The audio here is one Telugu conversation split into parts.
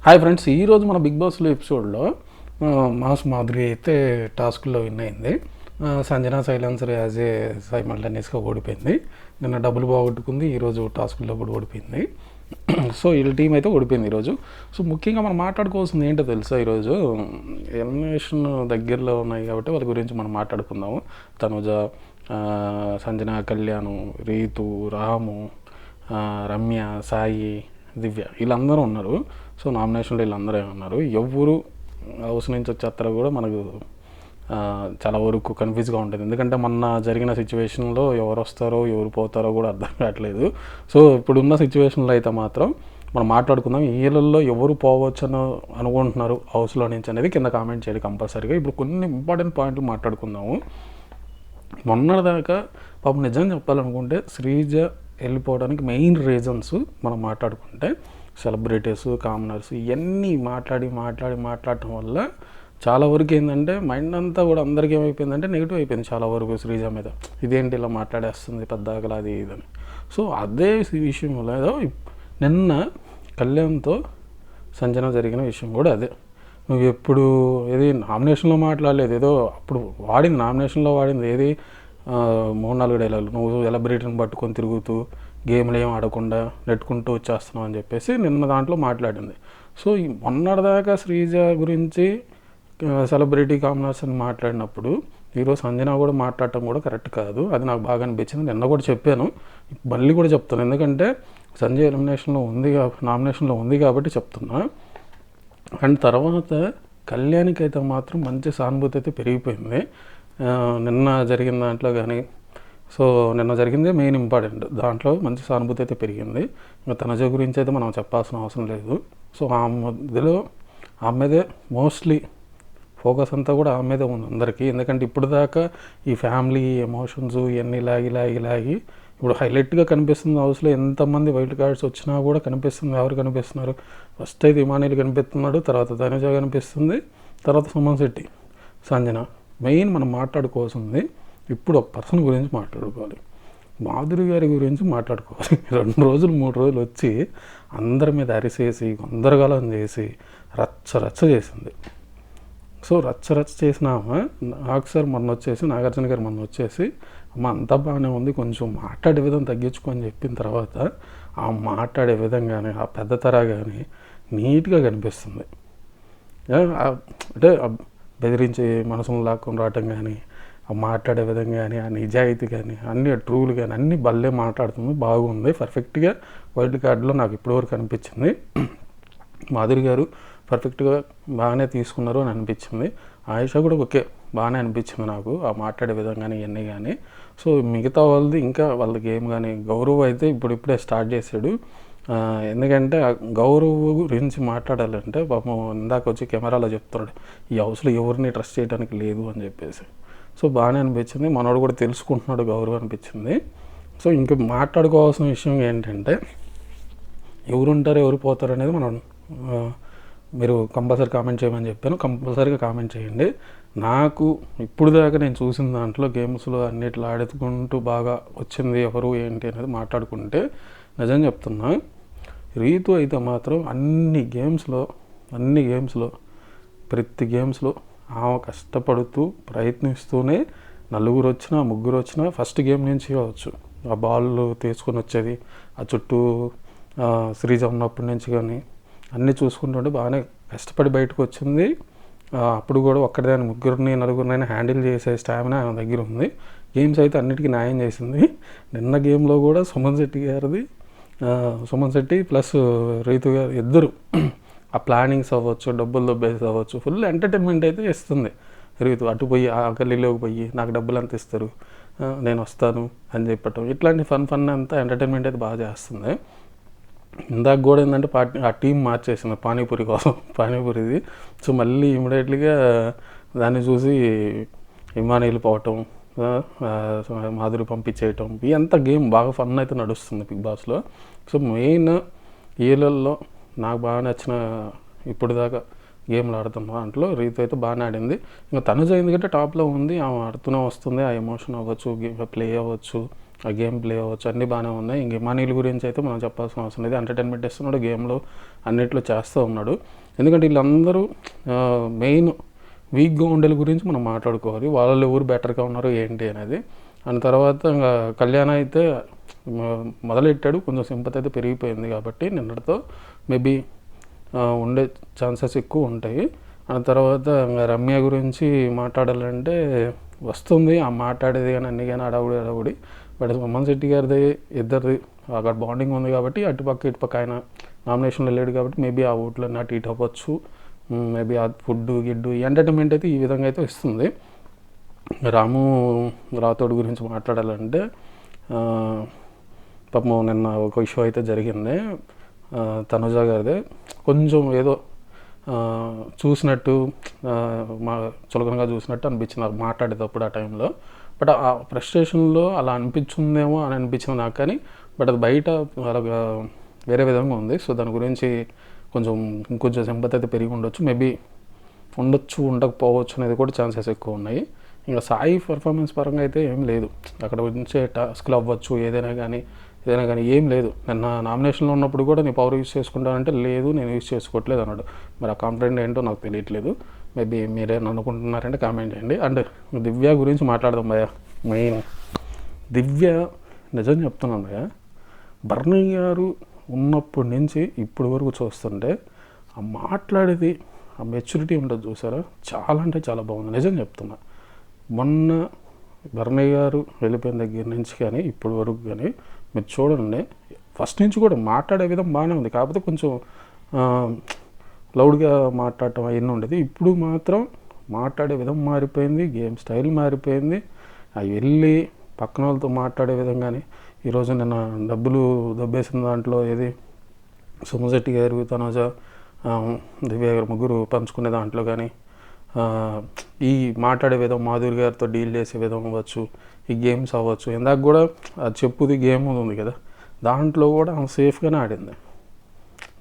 హాయ్ ఫ్రెండ్స్, ఈరోజు మన బిగ్ బాస్లో ఎపిసోడ్లో మాస్ మాధురి అయితే టాస్క్లో విన్ అయింది. సంజన సైలెన్సర్ యాజ్ ఏ సైమల్టేనియస్గా ఓడిపోయింది. నిన్న డబ్బులు పోగొట్టుకుంది, ఈరోజు టాస్క్లో కూడా ఓడిపోయింది. సో వీళ్ళ టీం అయితే ఓడిపోయింది ఈరోజు. సో ముఖ్యంగా మనం మాట్లాడుకోవాల్సింది ఏంటో తెలుసా, ఈరోజు ఎలిమినేషన్ దగ్గరలో ఉన్నాయి కాబట్టి వాళ్ళ గురించి మనం మాట్లాడుకుందాము. తనుజ, సంజన, కళ్యాణ్, రీతు, రాము, రమ్య, సాయి, దివ్య వీళ్ళందరూ ఉన్నారు. సో నామినేషన్లో వీళ్ళందరూ ఉన్నారు. ఎవరు హౌస్ నుంచి వచ్చేస్తారో కూడా మనకు చాలా వరకు కన్ఫ్యూజ్గా ఉంటుంది. ఎందుకంటే మొన్న జరిగిన సిచ్యువేషన్లో ఎవరు వస్తారో ఎవరు పోతారో కూడా అర్థం కావట్లేదు. సో ఇప్పుడున్న సిచ్యువేషన్లో అయితే మాత్రం మనం మాట్లాడుకుందాం. వీళ్ళల్లో ఎవరు పోవచ్చు అని అనుకుంటున్నారు హౌస్లో నుంచి అనేది కింద కామెంట్ చేయండి కంపల్సరీగా. ఇప్పుడు కొన్ని ఇంపార్టెంట్ పాయింట్లు మాట్లాడుకుందాము. మొన్నటిదాకా పాపం నిజంగా చెప్పాలనుకుంటే శ్రీజ వెళ్ళిపోవడానికి మెయిన్ రీజన్స్ మనం మాట్లాడుకుంటే సెలబ్రిటీస్, కామనర్స్ ఇవన్నీ మాట్లాడటం వల్ల చాలా వరకు ఏంటంటే మైండ్ అంతా కూడా అందరికీ ఏమైపోయిందంటే నెగిటివ్ అయిపోయింది చాలా వరకు శ్రీజ మీద. ఇదేంటి ఇలా మాట్లాడేస్తుంది పెద్దగా అది ఇదని. సో అదే విషయంలో ఏదో నిన్న కళ్యాణ్తో సంజన జరిగిన విషయం కూడా అదే. నువ్వు ఎప్పుడు ఏది నామినేషన్లో మాట్లాడలేదు, ఏదో అప్పుడు వాడింది నామినేషన్లో వాడింది ఏది 3-4 డైలాగులు. నువ్వు సెలబ్రిటీని పట్టుకొని తిరుగుతూ గేమ్లు ఏం ఆడకుండా నెట్టుకుంటూ వచ్చేస్తున్నావు అని చెప్పేసి నిన్న దాంట్లో మాట్లాడింది. సో ఈ మొన్నటిదాకా శ్రీజ గురించి సెలబ్రిటీ కామనర్స్ అని మాట్లాడినప్పుడు ఈరోజు సంజన కూడా మాట్లాడటం కూడా కరెక్ట్ కాదు. అది నాకు బాగా అనిపించింది. నిన్న కూడా చెప్పాను, మళ్ళీ కూడా చెప్తాను. ఎందుకంటే సంజయ్ నామినేషన్లో ఉంది కాబట్టి చెప్తున్నా. అండ్ తర్వాత కళ్యాణ్కి అయితే మాత్రం మంచి సానుభూతి అయితే పెరిగిపోయింది నిన్న జరిగిన దాంట్లో కానీ. సో నిన్న జరిగిందే మెయిన్ ఇంపార్టెంట్, దాంట్లో మంచి సానుభూతి అయితే పెరిగింది. ఇంకా తనజ గురించి అయితే మనం చెప్పాల్సిన అవసరం లేదు. సో ఆ మధ్యలో ఆమెదే మోస్ట్లీ ఫోకస్ అంతా కూడా ఆమె మీదే ఉంది అందరికీ. ఎందుకంటే ఇప్పుడు దాకా ఈ ఫ్యామిలీ ఎమోషన్స్ ఇవన్నీ లాగి ఇప్పుడు హైలైట్గా కనిపిస్తుంది హౌస్లో. ఎంతమంది వైల్డ్ కార్డ్స్ వచ్చినా కూడా కనిపిస్తుంది. ఎవరు కనిపిస్తున్నారు? ఫస్ట్ అయితే ఇమానియల్ కనిపిస్తున్నాడు, తర్వాత తనుజ కనిపిస్తుంది, తర్వాత సుమన్ శెట్టి, సంజన. మెయిన్ మనం మాట్లాడుకోవాల్సింది ఇప్పుడు ఒక పర్సన్ గురించి మాట్లాడుకోవాలి, మాధురి గారి గురించి మాట్లాడుకోవాలి. 2 రోజులు 3 రోజులు వచ్చి అందరి మీద అరిసేసి గందరగోళం చేసి రచ్చ చేసింది. సో రచ్చ చేసిన నాకు సార్ నాగార్జున గారు మొన్న వచ్చేసి అమ్మ అంతా బాగానే ఉంది, కొంచెం మాట్లాడే విధం తగ్గించుకొని చెప్పిన తర్వాత ఆ మాట్లాడే విధం కానీ ఆ పెద్ద తర కానీ నీట్గా కనిపిస్తుంది. అంటే బెదిరించి మనసును లాక్కొని రావటం కానీ, ఆ మాట్లాడే విధంగా కానీ, ఆ నిజాయితీ కానీ, అన్ని ట్రూలు కానీ అన్నీ భలే మాట్లాడుతుంది. బాగుంది, పర్ఫెక్ట్గా వైల్డ్ కార్డులో నాకు ఇప్పటివరకు అనిపించింది. మాధురి గారు పర్ఫెక్ట్గా బాగానే తీసుకున్నారు అని అనిపించింది. ఆయుష కూడా ఓకే బాగానే అనిపించింది నాకు, ఆ మాట్లాడే విధంగా కానీ ఇవన్నీ కానీ. సో మిగతా వాళ్ళది ఇంకా వాళ్ళ గేమ్ కానీ గౌరవ్ అయితే ఇప్పుడే స్టార్ట్ చేశాడు. ఎందుకంటే గౌరవ్ గురించి మాట్లాడాలంటే పాపం ఇందాక వచ్చి కెమెరాలో చెప్తున్నాడు ఈ హౌస్లో ఎవరిని ట్రస్ట్ చేయడానికి లేదు అని చెప్పేసి. సో బాగానే అనిపించింది, మనోడు కూడా తెలుసుకుంటున్నాడు గౌరవ్ అనిపించింది. సో ఇంకా మాట్లాడుకోవాల్సిన విషయం ఏంటంటే ఎవరుంటారు ఎవరు పోతారు అనేది మనం మీరు కంపల్సరీ కామెంట్ చేయమని చెప్పాను. కంపల్సరీగా కామెంట్ చేయండి. నాకు ఇప్పుడు దాకా నేను చూసిన దాంట్లో గేమ్స్లో అన్నిట్లో ఆడుకుంటూ బాగా వచ్చింది ఎవరు ఏంటి అనేది మాట్లాడుకుంటే నిజం చెప్తున్నా, రీతు అయితే మాత్రం అన్ని గేమ్స్లో ప్రతి గేమ్స్లో ఆమె కష్టపడుతూ ప్రయత్నిస్తూనే 4 వచ్చినా ఫస్ట్ గేమ్ నుంచి కావచ్చు ఆ బాల్ తీసుకొని వచ్చేది, ఆ చుట్టూ శ్రీజ ఉన్నప్పటి నుంచి కానీ అన్నీ చూసుకుంటుంటే బాగానే కష్టపడి బయటకు వచ్చింది. అప్పుడు కూడా ఒక్కడిదాన్ని 4 హ్యాండిల్ చేసే స్టామినా ఆమె దగ్గర ఉంది. గేమ్స్ అయితే అన్నిటికీ న్యాయం చేసింది. నిన్న గేమ్లో కూడా సుమన్ శెట్టి ప్లస్ రీతు గారు ఇద్దరు ఆ ప్లానింగ్స్ అవ్వచ్చు, డబ్బులు దొబ్బేసి అవ్వచ్చు, ఫుల్ ఎంటర్టైన్మెంట్ అయితే ఇస్తుంది రీతు. అటు పోయి ఆ గల్లీలోకి పోయి నాకు డబ్బులు అంత ఇస్తారు నేను వస్తాను అని చెప్పటం, ఇట్లాంటి ఫన్ అంతా ఎంటర్టైన్మెంట్ అయితే బాగా చేస్తుంది. ఇందాక కూడా ఏంటంటే ఆ టీం మార్చేసింది పానీపూరి కోసం, పానీపూరిది. సో మళ్ళీ ఇమీడియట్లీగా దాన్ని చూసి ఇమానియల్ పోవటం, మాధురి పంపించేయటం, ఇదంతా గేమ్ బాగా ఫన్ అయితే నడుస్తుంది బిగ్ బాస్లో. సో మెయిన్ వీళ్ళల్లో నాకు బాగా నచ్చిన ఇప్పుడు దాకా గేమ్లు ఆడుతున్న దాంట్లో రీతు అయితే బాగానే ఆడింది. ఇంకా తనుజ ఎందుకంటే టాప్లో ఉంది, ఆమె ఆడుతూనే వస్తుంది. ఆ ఎమోషన్ అవ్వచ్చు, గేమ్ ప్లే అవ్వచ్చు, ఆ గేమ్ ప్లే అవ్వచ్చు, అన్నీ బాగానే ఉన్నాయి. ఇంక మనీల గురించి అయితే మనం చెప్పాల్సిన అవసరం లేదు. ఎంటర్టైన్మెంట్ ఇస్తున్నాడు, గేమ్లో అన్నిట్లో చేస్తూ ఉన్నాడు. ఎందుకంటే వీళ్ళందరూ మెయిన్ వీక్గా ఉండేల గురించి మనం మాట్లాడుకోవాలి. వాళ్ళు ఎవరు బెటర్గా ఉన్నారు ఏంటి అనేది. అండ్ తర్వాత ఇంకా కళ్యాణ్ అయితే మొదలెట్టాడు, కొంచెం సింపతి అయితే పెరిగిపోయింది కాబట్టి నిన్నటితో మేబీ ఉండే ఛాన్సెస్ ఎక్కువ ఉంటాయి. ఆ తర్వాత రమ్య గురించి మాట్లాడాలంటే వస్తుంది ఆ మాట్లాడేది కానీ అన్నీ కానీ అడవుడి. బట్ సుమన్ శెట్టి గారిది ఇద్దరిది అక్కడ బాండింగ్ ఉంది కాబట్టి అటుపక్క ఇటుపక్క ఆయన నామినేషన్లో లేడు కాబట్టి మేబీ ఆ ఓట్లు అటు ఇటు అవ్వచ్చు. మేబీ ఆ ఫుడ్ గిడ్డు ఎంటర్టైన్మెంట్ అయితే ఈ విధంగా అయితే ఇస్తుంది. రాము రాథోడ్ గురించి మాట్లాడాలంటే పాపం నిన్న ఒక ఇష్యూ అయితే జరిగింది. తనుజ గారిదే కొంచెం ఏదో చూసినట్టు చులకనగా చూసినట్టు అనిపించింది నాకు మాట్లాడేటప్పుడు ఆ టైంలో. బట్ ఆ ఫ్రస్ట్రేషన్లో అలా అనిపించిందేమో అని అనిపించింది నాకు, కానీ బట్ అది బయట అలాగా వేరే విధంగా ఉంది. సో దాని గురించి ఇంకొంచెం సింపతి అయితే పెరిగి ఉండొచ్చు, మేబీ ఉండొచ్చు ఉండకపోవచ్చు అనేది కూడా ఛాన్సెస్ ఎక్కువ ఉన్నాయి. ఇంకా సాయి పర్ఫార్మెన్స్ పరంగా అయితే ఏం లేదు, అక్కడ వచ్చే టాస్క్లు అవ్వచ్చు ఏదైనా కానీ ఏం లేదు. నిన్న నామినేషన్లో ఉన్నప్పుడు కూడా నీ పవర్ యూజ్ చేసుకుంటానంటే లేదు నేను యూజ్ చేసుకోవట్లేదు అన్నాడు. మరి ఆ కాన్ఫిడెంట్ ఏంటో నాకు తెలియట్లేదు. మేబీ మీరేం అనుకుంటున్నారంటే కామెంట్ చేయండి. అండ్ దివ్య గురించి మాట్లాడదాం భయ్య. మెయిన్ దివ్య నిజం చెప్తున్నాను భయ్య, బర్నీ గారు ఉన్నప్పటి నుంచి ఇప్పటి వరకు చూస్తుంటే ఆ మాట్లాడేది ఆ మెచ్యూరిటీ ఉంటుంది చూసారా, చాలా అంటే చాలా బాగుంది. నిజం చెప్తున్నా, మొన్న బర్నీ గారు వెళ్ళిపోయిన దగ్గర నుంచి కానీ ఇప్పటి వరకు కానీ మీరు చూడండి, ఫస్ట్ నుంచి కూడా మాట్లాడే విధం బాగానే ఉంది. కాకపోతే కొంచెం లౌడ్గా మాట్లాడటం అవన్నీ ఉండేది. ఇప్పుడు మాత్రం మాట్లాడే విధం మారిపోయింది, గేమ్ స్టైల్ మారిపోయింది. అవి వెళ్ళి పక్కన వాళ్ళతో మాట్లాడే విధం కానీ, ఈరోజు నిన్న డబ్బులు దబ్బేసిన దాంట్లో ఏది సోమశెట్టి గారు తనుజ దివ్య గారు ముగ్గురు పంచుకునే దాంట్లో కానీ ఈ మాట్లాడే విధం మాధురి గారితో డీల్ చేసే విధం అవ్వచ్చు, ఈ గేమ్స్ అవ్వచ్చు. ఇందాక కూడా అది చెప్పుది గేమ్ ఉంది కదా, దాంట్లో కూడా సేఫ్గానే ఆడింది.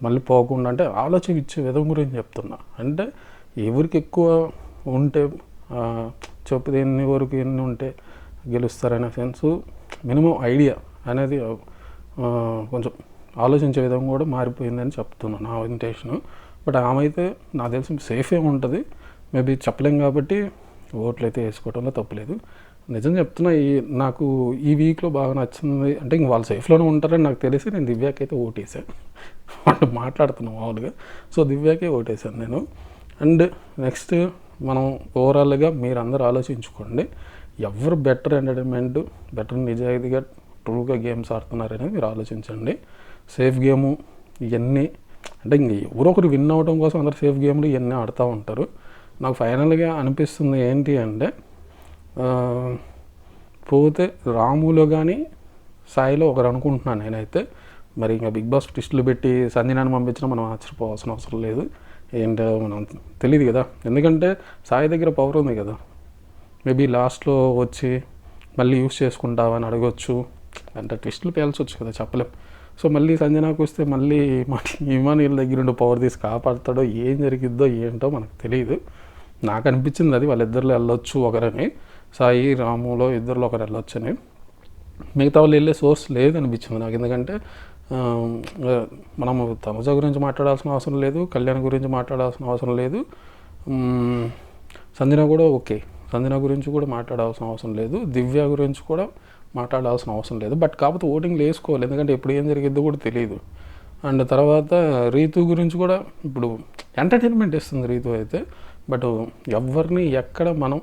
మళ్ళీ పోకుండా అంటే ఆలోచన ఇచ్చే విధం గురించి చెప్తున్నా. అంటే ఎవరికి ఎక్కువ ఉంటే చెప్పుది ఎన్ని ఉంటే గెలుస్తారనే సెన్సు, మినిమం ఐడియా అనేది కొంచెం ఆలోచించే విధం కూడా మారిపోయిందని చెప్తున్నాను నా ఇంటెన్షన్. బట్ ఆమె అయితే నాకు తెలిసి సేఫే ఉంటుంది. మేబీ చెప్పలేం కాబట్టి ఓట్లు అయితే వేసుకోవడంలో తప్పులేదు. నిజం చెప్తున్నా, నాకు ఈ వీక్లో బాగా నచ్చింది అంటే ఇంక వాళ్ళు సేఫ్లోనే ఉంటారని నాకు తెలిసి నేను దివ్యాకి అయితే ఓటేసాను. వాళ్ళు మాట్లాడుతున్నాం మామూలుగా, సో దివ్యాకే ఓటేసాను నేను. అండ్ నెక్స్ట్ మనం ఓవరాల్గా మీరు అందరూ ఆలోచించుకోండి, ఎవరు బెటర్ ఎంటర్టైన్మెంట్, బెటర్ నిజాయితీగా ట్రూగా గేమ్స్ ఆడుతున్నారు అనేది మీరు ఆలోచించండి. సేఫ్ గేము ఇవన్నీ అంటే ఇంక ఎవరో ఒకరు విన్ అవ్వడం కోసం అందరు సేఫ్ గేమ్లు ఇవన్నీ ఆడుతూ ఉంటారు. నాకు ఫైనల్గా అనిపిస్తుంది ఏంటి అంటే పోతే రాములో కానీ సాయిలో ఒకరు అనుకుంటున్నాను నేనైతే. మరి ఇంకా బిగ్ బాస్ ట్విస్టులు పెట్టి సంజనాన్ని పంపించినా మనం ఆశ్చర్యపోవాల్సిన అవసరం లేదు. ఏంటో మనం తెలియదు కదా, ఎందుకంటే సాయి దగ్గర పవర్ ఉంది కదా. మేబీ లాస్ట్లో వచ్చి మళ్ళీ యూస్ చేసుకుంటావని అడగొచ్చు, అంటే ట్విస్టులు పేల్చవచ్చు కదా, చెప్పలేం. సో మళ్ళీ సంజనాకు వస్తే మళ్ళీ ఇమానుయేల్ దగ్గర ఉండే పవర్ తీసి కాపాడుతాడో ఏం జరిగిద్దో ఏంటో మనకు తెలియదు. నాకు అనిపించింది అది వాళ్ళిద్దరిలో వెళ్ళొచ్చు ఒకరని, సాయి రాములో ఇద్దరిలో ఒకరు వెళ్ళొచ్చు అని. మిగతా వాళ్ళు వెళ్ళే సోర్స్ లేదనిపించింది నాకు. ఎందుకంటే మనము తనుజ గురించి మాట్లాడాల్సిన అవసరం లేదు, కళ్యాణ్ గురించి మాట్లాడాల్సిన అవసరం లేదు, సంజన కూడా ఓకే, సంజన గురించి కూడా మాట్లాడాల్సిన అవసరం లేదు, దివ్య గురించి కూడా మాట్లాడాల్సిన అవసరం లేదు. బట్ కాకపోతే ఓటింగ్లు వేసుకోవాలి, ఎందుకంటే ఎప్పుడు ఏం జరిగిద్దో కూడా తెలియదు. అండ్ తర్వాత రీతు గురించి కూడా ఇప్పుడు ఎంటర్టైన్మెంట్ ఇస్తుంది రీతు అయితే. బట్ ఎవరిని ఎక్కడ మనం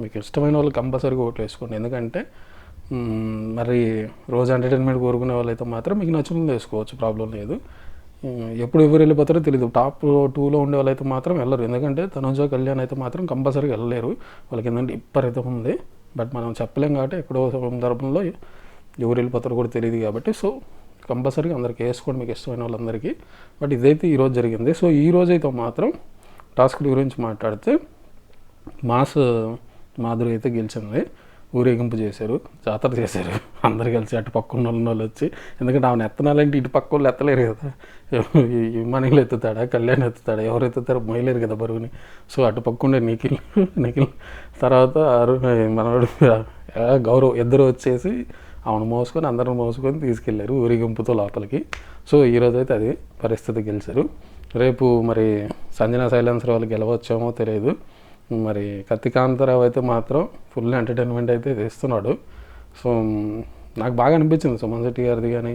మీకు ఇష్టమైన వాళ్ళు కంపల్సరీగా ఓట్లు వేసుకోండి. ఎందుకంటే మరి రోజు ఎంటర్టైన్మెంట్ కోరుకునే వాళ్ళైతే మాత్రం మీకు నచ్చింది వేసుకోవచ్చు, ప్రాబ్లం లేదు. ఎప్పుడు ఎవరు వెళ్ళిపోతారో తెలియదు. టాప్ 2లో ఉండే వాళ్ళైతే మాత్రం వెళ్ళరు, ఎందుకంటే తనుజ కళ్యాణ్ అయితే మాత్రం కంపల్సరీగా వెళ్ళలేరు. వాళ్ళకి ఏంటంటే విపరీతం ఉంది. బట్ మనం చెప్పలేం కాబట్టి ఎక్కడో సందర్భంలో ఎవరు వెళ్ళిపోతారో కూడా తెలియదు కాబట్టి. సో కంపల్సరీగా అందరికీ వేసుకోండి మీకు ఇష్టమైన వాళ్ళందరికీ. బట్ ఇదైతే ఈరోజు జరిగింది. సో ఈరోజైతే మాత్రం టాస్క్ల గురించి మాట్లాడితే మాధురి అయితే గెలిచింది. ఊరేగింపు చేశారు, జాతర చేశారు, అందరు కలిసి అటు పక్క ఉన్న వాళ్ళు వచ్చి. ఎందుకంటే ఆమెను ఎత్తనాలంటే ఇటు పక్క వాళ్ళు ఎత్తలేరు కదా, మనీలు ఎత్తుతాడా కళ్యాణ్ ఎత్తుతాడా, ఎవరు ఎత్తుతారో మొయ్యలేరు కదా బరువుని. సో అటు పక్క ఉండే నిఖిల్ తర్వాత మనోడు గౌరవ్ ఇద్దరు వచ్చేసి ఆమెను మోసుకొని అందరూ మోసుకొని తీసుకెళ్లారు ఊరిగింపుతో లోపలికి. సో ఈరోజు అయితే అది పరిస్థితి గెలిచారు. రేపు మరి సంజనా సైలెన్సర్ వాళ్ళు గెలవచ్చేమో తెలియదు. మరి కత్తికాంతారావు అయితే మాత్రం ఫుల్ ఎంటర్టైన్మెంట్ అయితే ఇస్తున్నాడు. సో నాకు బాగా అనిపించింది సుమన్ శెట్టి గారిది. కానీ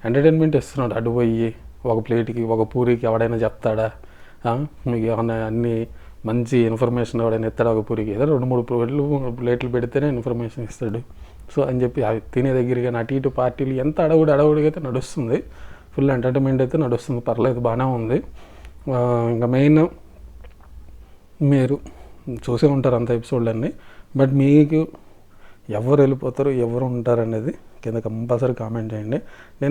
ఎంటర్టైన్మెంట్ ఇస్తున్నాడు. అటు పోయి ఒక ప్లేట్కి ఒక పూరికి ఎవడైనా చెప్తాడా, మీకు ఏమన్నా అన్ని మంచి ఇన్ఫర్మేషన్ ఎవడైనా ఇస్తాడు ఒక పూరికి? ఏదో 2-3 ప్లేట్లు పెడితేనే ఇన్ఫర్మేషన్ ఇస్తాడు. సో అని చెప్పి అవి తినే దగ్గరగా అటు ఇటు పార్టీలు ఎంత అడవుడిగా అయితే నడుస్తుంది. ఫుల్ ఎంటర్టైన్మెంట్ అయితే నడుస్తుంది, పర్లేదు, బాగానే ఉంది. ఇంకా మెయిన్ మీరు చూసే ఉంటారు అంత ఎపిసోడ్లన్నీ. బట్ మీకు ఎవరు వెళ్ళిపోతారు ఎవరు ఉంటారు అనేది కింద కంపల్సరీ కామెంట్ చేయండి.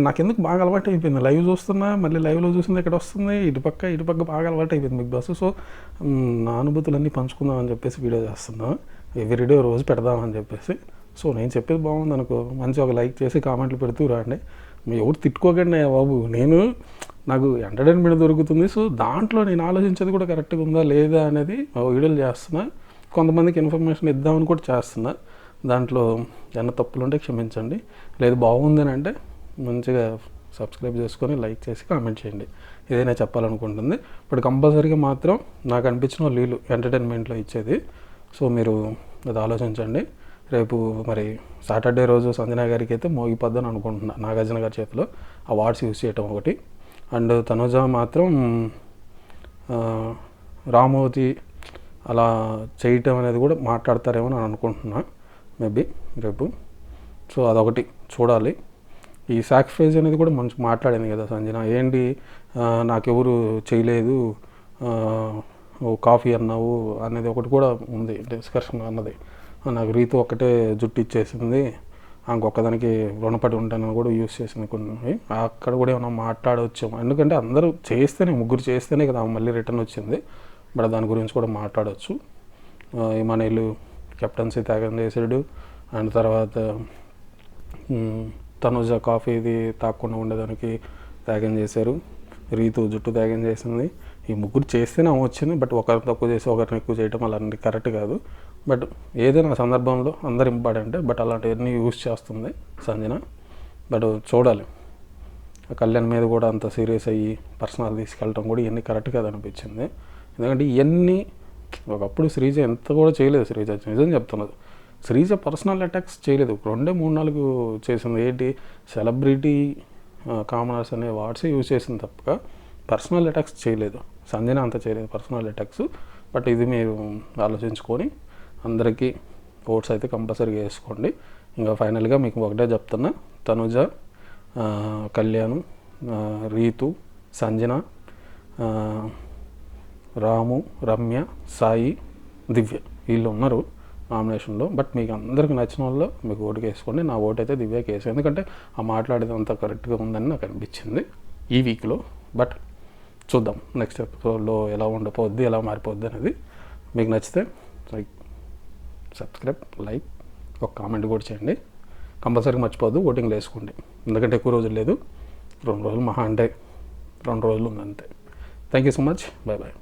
నాకు ఎందుకు బాగా అలవాటు అయిపోయింది, లైవ్ చూస్తున్నా, మళ్ళీ లైవ్లో చూసింది ఇక్కడ వస్తుంది, ఇటుపక్క బాగా అలవాటు అయిపోయింది బిగ్ బాస్. సో నా అనుభూతులన్నీ పంచుకుందామని చెప్పేసి వీడియో చేస్తున్నాను. ఎవ్రీడే రోజు పెడదామని చెప్పేసి. సో నేను చెప్పేది బాగుంది అనుకో, మంచి ఒక లైక్ చేసి కామెంట్లు పెడుతూ రండి. మీరు ఎవరు తిట్టుకోకండి బాబు, నాకు ఎంటర్టైన్మెంట్ దొరుకుతుంది. సో దాంట్లో నేను ఆలోచించేది కూడా కరెక్ట్గా ఉందా లేదా అనేది వీడియోలు చేస్తున్నా. కొంతమందికి ఇన్ఫర్మేషన్ ఇద్దామని కూడా చేస్తున్నా. దాంట్లో ఏమైనా తప్పులు ఉంటే క్షమించండి. లేదు బాగుందని అంటే మంచిగా సబ్స్క్రైబ్ చేసుకొని లైక్ చేసి కామెంట్ చేయండి. ఏదైనా చెప్పాలనుకుంటుంది. బట్ కంపల్సరీగా మాత్రం నాకు అనిపించిన వీళ్ళు ఎంటర్టైన్మెంట్లో ఇచ్చేది. సో మీరు అది ఆలోచించండి. రేపు మరి సాటర్డే రోజు సంజనా గారికి అయితే మోగిపోద్దని అనుకుంటున్నా. నాగార్జున గారి చేతిలో అవార్డ్స్ యూజ్ చేయటం ఒకటి. అండ్ తనుజ మాత్రం రామోతి అలా చేయటం అనేది కూడా మాట్లాడతారేమో అని అనుకుంటున్నా, మేబీ రేపు. సో అదొకటి చూడాలి. ఈ సాక్రిఫైస్ అనేది కూడా మంచి మాట్లాడింది కదా సంజన. ఏంటి నాకెవరు చేయలేదు, కాఫీ అన్నావు అనేది ఒకటి కూడా ఉంది డిస్కషన్ అన్నది. నాకు రీతు ఒక్కటే జుట్టు ఇచ్చేసింది, ఇంకొకదానికి రుణపడి ఉంటానని కూడా యూస్ చేసింది కొన్ని. అక్కడ కూడా ఏమైనా మాట్లాడవచ్చు, ఎందుకంటే అందరూ చేస్తేనే, ముగ్గురు చేస్తేనే కదా మళ్ళీ రిటర్న్ వచ్చింది. బట్ దాని గురించి కూడా మాట్లాడవచ్చు. ఇమానుయేల్ కెప్టెన్సీ త్యాగం చేసాడు. అండ్ తర్వాత తనుజ కాఫీది తాకుండా ఉండేదానికి త్యాగం చేశారు. రీతు జుట్టు త్యాగం చేసింది. ఈ ముగ్గురు చేస్తేనే వచ్చింది. బట్ ఒకరిని తక్కువ చేసి ఒకరిని ఎక్కువ చేయడం అలాంటి కరెక్ట్ కాదు. బట్ ఏదైనా సందర్భంలో అందరు ఇంపార్టెంటే. బట్ అలాంటివన్నీ యూజ్ చేస్తుంది సంజన. బట్ చూడాలి. కళ్యాణ్ మీద కూడా అంత సీరియస్ అయ్యి పర్సనల్ తీసుకెళ్ళటం కూడా ఇవన్నీ కరెక్ట్ కాదు అనిపించింది. ఎందుకంటే ఇవన్నీ ఒకప్పుడు శ్రీజ ఎంత కూడా చేయలేదు. శ్రీజ నిజం చెప్తున్నది, శ్రీజ పర్సనల్ అటాక్స్ చేయలేదు. 2-3-4 చేసింది. ఏంటి సెలబ్రిటీ కామనర్స్ అనే వాట్స్ యూజ్ చేసింది తప్పక పర్సనల్ అటాక్స్ చేయలేదు. సంజన అంత చేయలేదు పర్సనల్ అటాక్స్. బట్ ఇది మీరు ఆలోచించుకొని అందరికీ ఓట్స్ అయితే కంపల్సరీగా వేసుకోండి. ఇంకా ఫైనల్గా మీకు ఒకటే చెప్తున్నా, తనుజ, కళ్యాణ్, రీతు, సంజన, రాము, రమ్య, సాయి, దివ్య వీళ్ళు ఉన్నారు నామినేషన్లో. బట్ మీకు అందరికి నచ్చిన వాళ్ళు మీకు ఓటుకి వేసుకోండి. నా ఓటు అయితే దివ్యకి వేసాను, ఎందుకంటే ఆ మాట్లాడేది అంత కరెక్ట్గా ఉందని నాకు అనిపించింది ఈ వీక్లో. బట్ చూద్దాం నెక్స్ట్ ఎపిసోడ్లో ఎలా ఉండపోద్ది, ఎలా మారిపోద్ది అనేది. మీకు నచ్చితే సబ్స్క్రైబ్, లైక్, ఒక కామెంట్ కూడా చేయండి. కంపల్సరీ మర్చిపోద్దు ఓటింగ్లో వేసుకోండి. ఎందుకంటే ఎక్కువ రోజులు లేదు, 2 రోజులు మహా అంటే 2 రోజులు ఉంది అంతే. Thank you so much. Bye bye.